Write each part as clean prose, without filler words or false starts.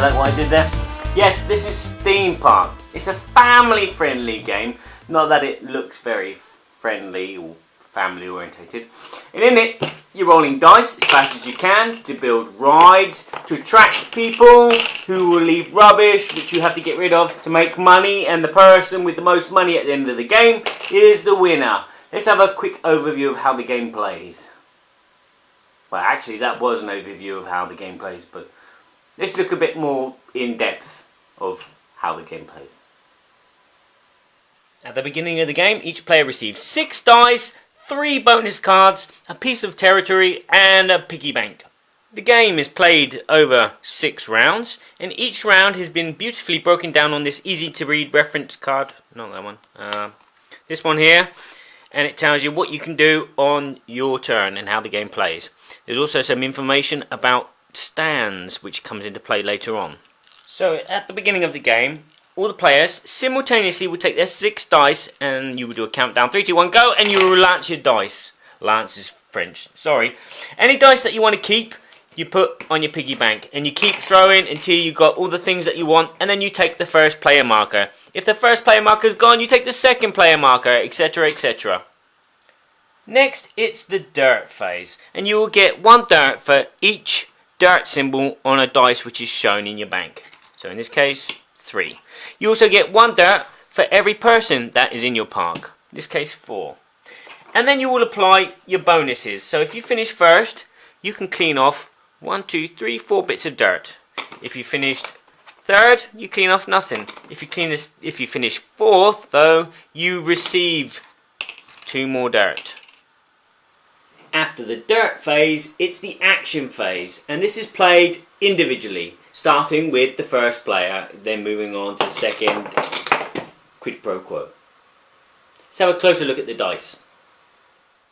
like what I did there? Yes, this is Steam Park. It's a family-friendly game. Not that it looks very friendly or family orientated. And in it, you're rolling dice as fast as you can to build rides, to attract people who will leave rubbish, which you have to get rid of to make money, and the person with the most money at the end of the game is the winner. Let's have a quick overview of how the game plays. Well, actually, that was an overview of how the game plays, but let's look a bit more in depth of how the game plays. At the beginning of the game, each player receives 6 dice, 3 bonus cards, a piece of territory, and a piggy bank. The game is played over 6 rounds, and each round has been beautifully broken down on this easy-to-read reference card. Not that one. This one here. And it tells you what you can do on your turn and how the game plays. There's also some information about stands, which comes into play later on. So at the beginning of the game, all the players simultaneously will take their 6 dice, and you will do a countdown, 3, 2, 1, go, and you will lance your dice. Lance is French, sorry. Any dice that you want to keep, you put on your piggy bank, and you keep throwing until you got all the things that you want, and then you take the first player marker. If the first player marker is gone, you take the second player marker, etc, etc. Next, it's the dirt phase, and you will get 1 dirt for each dirt symbol on a dice which is shown in your bank. So in this case, 3. You also get 1 dirt for every person that is in your park. In this case, 4. And then you will apply your bonuses. So if you finish first, you can clean off 1, 2, 3, 4 bits of dirt. If you finished third, you clean off nothing. If you finish 4th, though, you receive 2 more dirt. After the dirt phase, it's the action phase, and this is played individually, starting with the first player, then moving on to the second, quid pro quo. Let's have a closer look at the dice.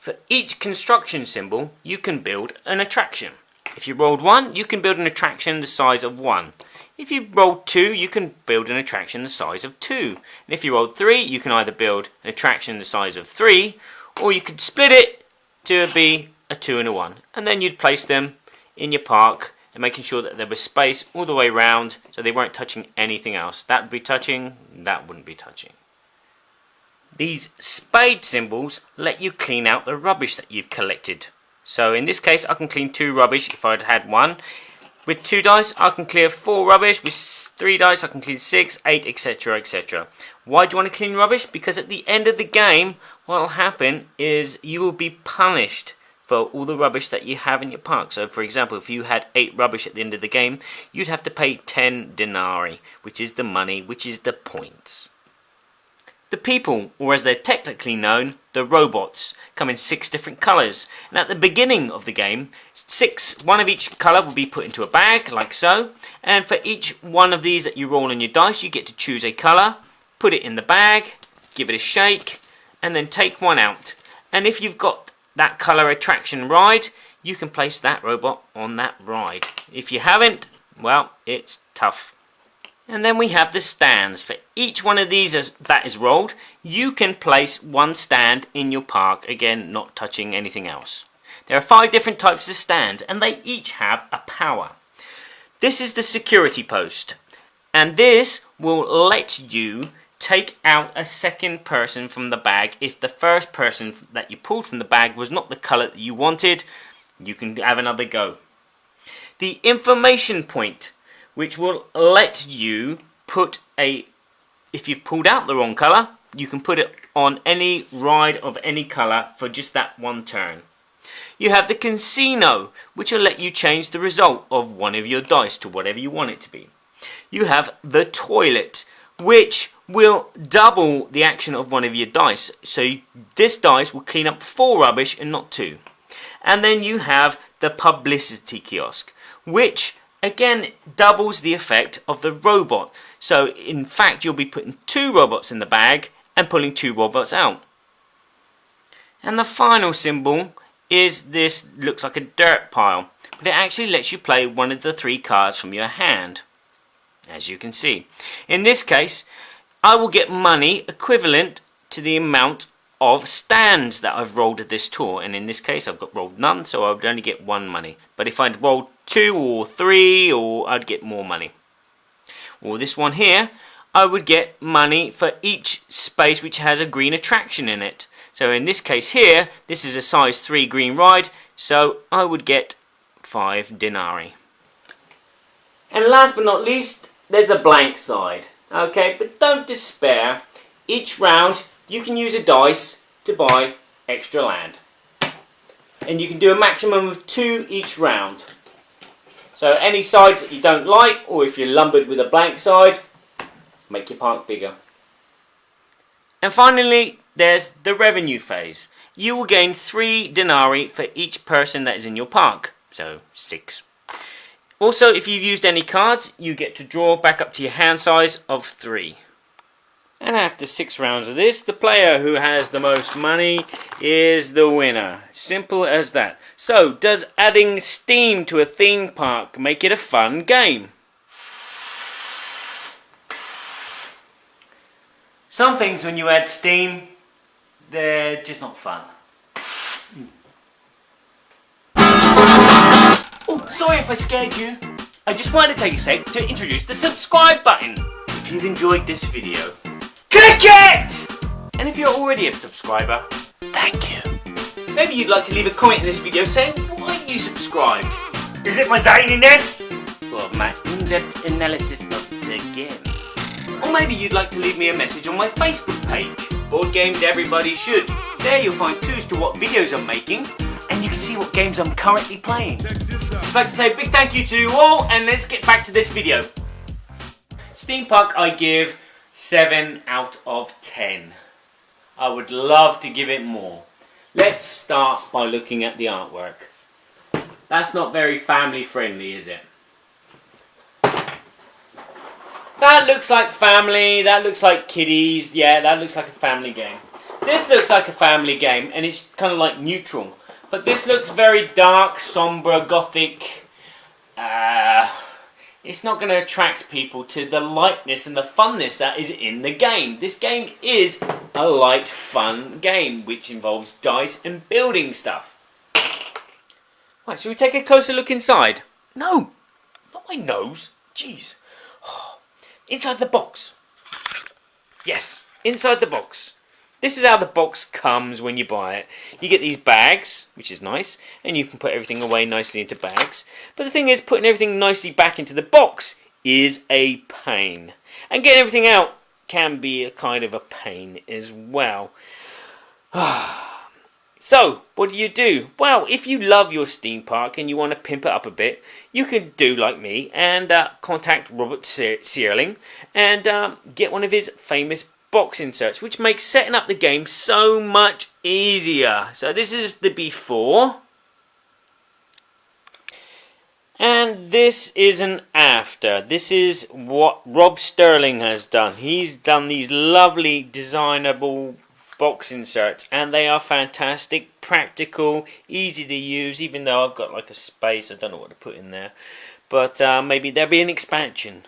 For each construction symbol, you can build an attraction. If you rolled 1, you can build an attraction the size of 1. If you rolled 2, you can build an attraction the size of 2. And if you rolled 3, you can either build an attraction the size of 3, or you could split it to be a 2 and a 1. And then you'd place them in your park, and making sure that there was space all the way around so they weren't touching anything else. That would be touching, that wouldn't be touching. These spade symbols let you clean out the rubbish that you've collected. So in this case, I can clean 2 rubbish if I'd had 1. With 2 dice, I can clear 4 rubbish. With 3 dice, I can clean 6, 8, etc, etc. Why do you want to clean rubbish? Because at the end of the game, what will happen is you will be punished for all the rubbish that you have in your park. So for example, if you had 8 rubbish at the end of the game, you'd have to pay 10 denarii, which is the money, which is the points. The people, or as they're technically known, the robots, come in 6 different colours. And at the beginning of the game, 1 of each colour will be put into a bag, like so. And for each one of these that you roll on your dice, you get to choose a colour, put it in the bag, give it a shake, and then take 1 out. And if you've got that colour attraction ride, you can place that robot on that ride. If you haven't, well, it's tough. And then we have the stands. For each one of these that is rolled, you can place 1 stand in your park, again not touching anything else. There are 5 different types of stands, and they each have a power. This is the security post, and this will let you take out a second person from the bag. If the first person that you pulled from the bag was not the colour that you wanted, you can have another go. The information point, which will let you put if you've pulled out the wrong colour, you can put it on any ride of any colour for just that 1 turn. You have the casino, which will let you change the result of one of your dice to whatever you want it to be. You have the toilet, which will double the action of one of your dice. So this dice will clean up 4 rubbish and not 2. And then you have the publicity kiosk, which again doubles the effect of the robot. So in fact, you'll be putting 2 robots in the bag and pulling 2 robots out. And the final symbol is this, looks like a dirt pile, but it actually lets you play one of the 3 cards from your hand, as you can see. In this case, I will get money equivalent to the amount of stands that I've rolled at this tour, and in this case I've got rolled none, so I would only get 1 money. But if I'd rolled 2 or 3, or I'd get more money. or this one here, I would get money for each space which has a green attraction in it. So in this case here, this is a size 3 green ride, so I would get 5 denarii. And last but not least, there's a blank side. Okay, but don't despair. Each round you can use a dice to buy extra land. And you can do a maximum of 2 each round. So any sides that you don't like, or if you're lumbered with a blank side, make your park bigger. And finally, there's the revenue phase. You will gain 3 denarii for each person that is in your park, so 6. Also, if you've used any cards, you get to draw back up to your hand size of 3. And after 6 rounds of this, the player who has the most money is the winner. Simple as that. So, does adding steam to a theme park make it a fun game? Some things when you add steam, they're just not fun. Oh, sorry if I scared you. I just wanted to take a sec to introduce the subscribe button. If you've enjoyed this video, click it! And if you're already a subscriber, thank you. Maybe you'd like to leave a comment in this video saying why you subscribed. Is it my zaniness? Or my in-depth analysis of the games? Or maybe you'd like to leave me a message on my Facebook page, Board Games Everybody Should. There you'll find clues to what videos I'm making, and you can see what games I'm currently playing. I'd like to say a big thank you to you all, and let's get back to this video. Steam Park I give 7 out of 10. I would love to give it more. Let's start by looking at the artwork. That's not very family friendly, is it? That looks like family, that looks like kiddies, yeah, that looks like a family game. This looks like a family game, and it's kind of like neutral. But this looks very dark, sombre, gothic. It's not going to attract people to the lightness and the funness that is in the game. This game is a light, fun game, which involves dice and building stuff. Right, shall we take a closer look inside? No, not my nose. Jeez. Inside the box. Yes, inside the box. This is how the box comes when you buy it. You get these bags, which is nice, and you can put everything away nicely into bags. But the thing is, putting everything nicely back into the box is a pain. And getting everything out can be a kind of a pain as well. So, what do? Well, if you love your Steam Park and you want to pimp it up a bit, you can do like me and contact Robert Searing and get one of his famous box inserts, which makes setting up the game so much easier. So this is the before, and this is an after. This is what Rob Searing has done. He's done these lovely designable box inserts, and they are fantastic, practical, easy to use. Even though I've got like a space, I don't know what to put in there, but maybe there'll be an expansion.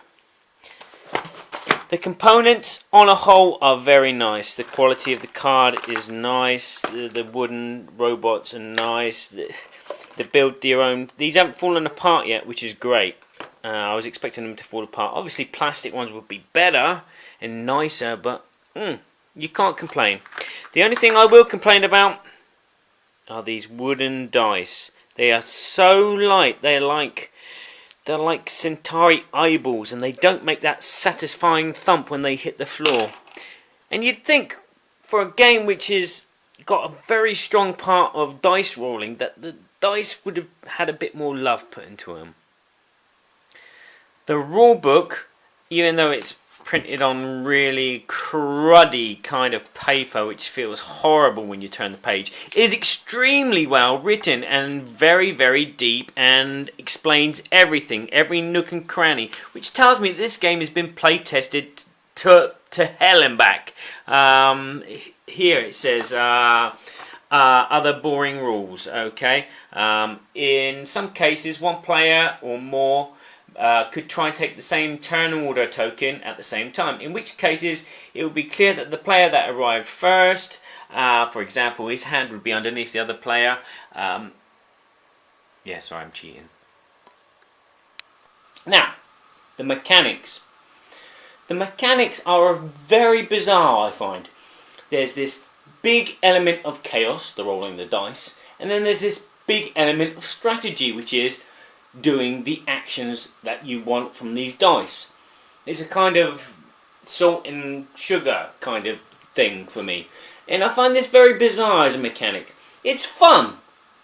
The components on a whole are very nice. The quality of the card is nice. The wooden robots are nice. The build your own. These haven't fallen apart yet, which is great. I was expecting them to fall apart. Obviously, plastic ones would be better and nicer, but you can't complain. The only thing I will complain about are these wooden dice. They are so light. They're like Centauri eyeballs, and they don't make that satisfying thump when they hit the floor. And you'd think, for a game which has got a very strong part of dice rolling, that the dice would have had a bit more love put into them. The rule book, even though it's printed on really cruddy kind of paper, which feels horrible when you turn the page, is extremely well written and very, very deep, and explains everything, every nook and cranny, which tells me that this game has been play tested to hell and back. Here it says other boring rules. Okay, in some cases, one player or more could try and take the same turn order token at the same time, in which cases it would be clear that the player that arrived first, for example, his hand would be underneath the other player. Yeah, sorry, I'm cheating. Now, the mechanics. The mechanics are very bizarre, I find. There's this big element of chaos, the rolling the dice, and then there's this big element of strategy, which is doing the actions that you want from these dice. It's a kind of salt and sugar kind of thing for me, and I find this very bizarre as a mechanic. It's fun.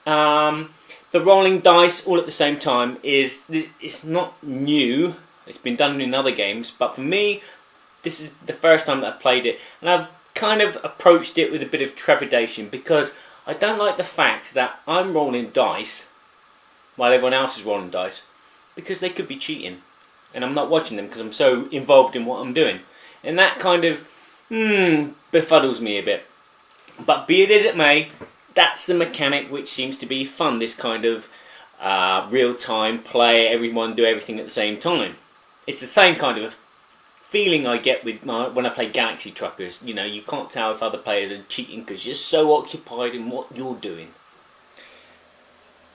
The rolling dice all at the same time it's not new. It's been done in other games, but for me, this is the first time that I've played it, and I've kind of approached it with a bit of trepidation because I don't like the fact that I'm rolling dice while everyone else is rolling dice, because they could be cheating, and I'm not watching them because I'm so involved in what I'm doing, and that kind of befuddles me a bit. But be it as it may, that's the mechanic which seems to be fun. This kind of real-time play, everyone do everything at the same time. It's the same kind of feeling I get with when I play Galaxy Truckers. You know, you can't tell if other players are cheating because you're so occupied in what you're doing.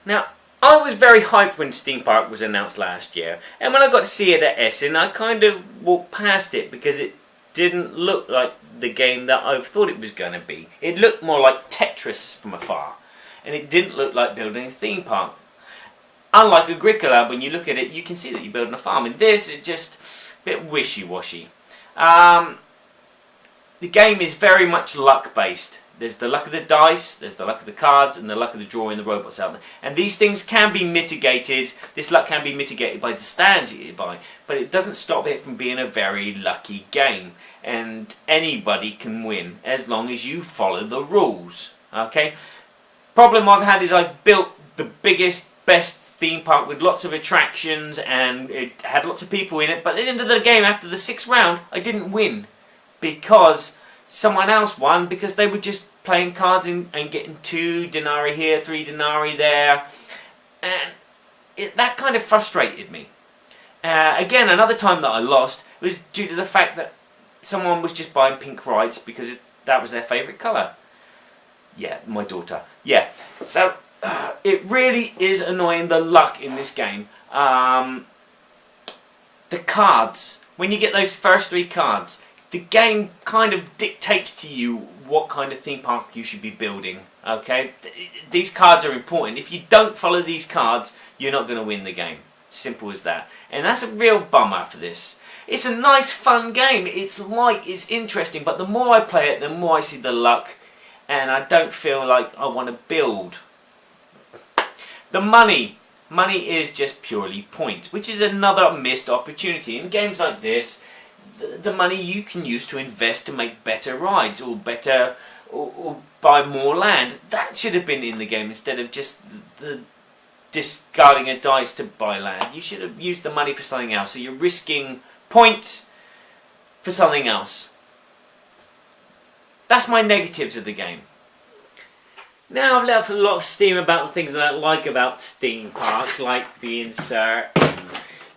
Now, I was very hyped when Steam Park was announced last year, and when I got to see it at Essen, I kind of walked past it because it didn't look like the game that I thought it was going to be. It looked more like Tetris from afar, and it didn't look like building a theme park. Unlike Agricola, when you look at it, you can see that you're building a farm. In this, it's just a bit wishy-washy. The game is very much luck-based. There's the luck of the dice, there's the luck of the cards, and the luck of the drawing the robots out there. And these things can be mitigated. This luck can be mitigated by the stands you buy, but it doesn't stop it from being a very lucky game. And anybody can win as long as you follow the rules. Okay? Problem I've had is I've built the biggest, best theme park with lots of attractions, and it had lots of people in it, but at the end of the game, after the 6th round, I didn't win because someone else won, because they were just playing cards and getting 2 denarii here, 3 denarii there, and that kind of frustrated me. Again, another time that I lost was due to the fact that someone was just buying pink rights because that was their favourite colour. Yeah, my daughter. Yeah, so it really is annoying, the luck in this game. The cards, when you get those first 3 cards, the game kind of dictates to you what kind of theme park you should be building. Okay, these cards are important. If you don't follow these cards, you're not going to win the game. Simple as that. And that's a real bummer for this. It's a nice, fun game. It's light, it's interesting, but the more I play it, the more I see the luck, and I don't feel like I want to build. The money is just purely points, which is another missed opportunity. In games like this, the money you can use to invest to make better rides or buy more land. That should have been in the game instead of just discarding a dice to buy land. You should have used the money for something else. So you're risking points for something else. That's my negatives of the game. Now I've let off a lot of steam about the things that I like about Steam Park, like the insert, and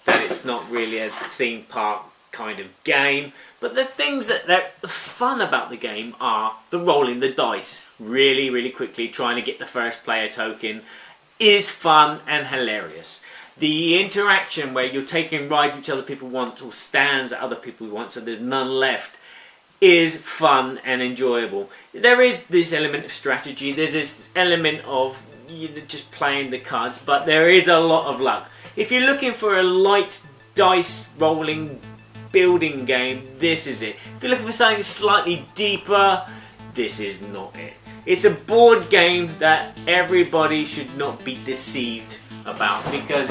that it's not really a theme park kind of game. But the things that are fun about the game are the rolling the dice really, really quickly, trying to get the first player token is fun and hilarious. The interaction where you're taking rides which other people want or stands that other people want, so there's none left, is fun and enjoyable. There is this element of strategy, there's this element of just playing the cards, but there is a lot of luck. If you're looking for a light dice rolling building game, this is it. If you're looking for something slightly deeper, this is not it. It's a board game that everybody should not be deceived about, because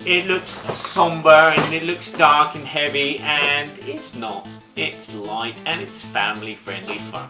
it looks somber and it looks dark and heavy, and it's not. It's light and it's family friendly fun.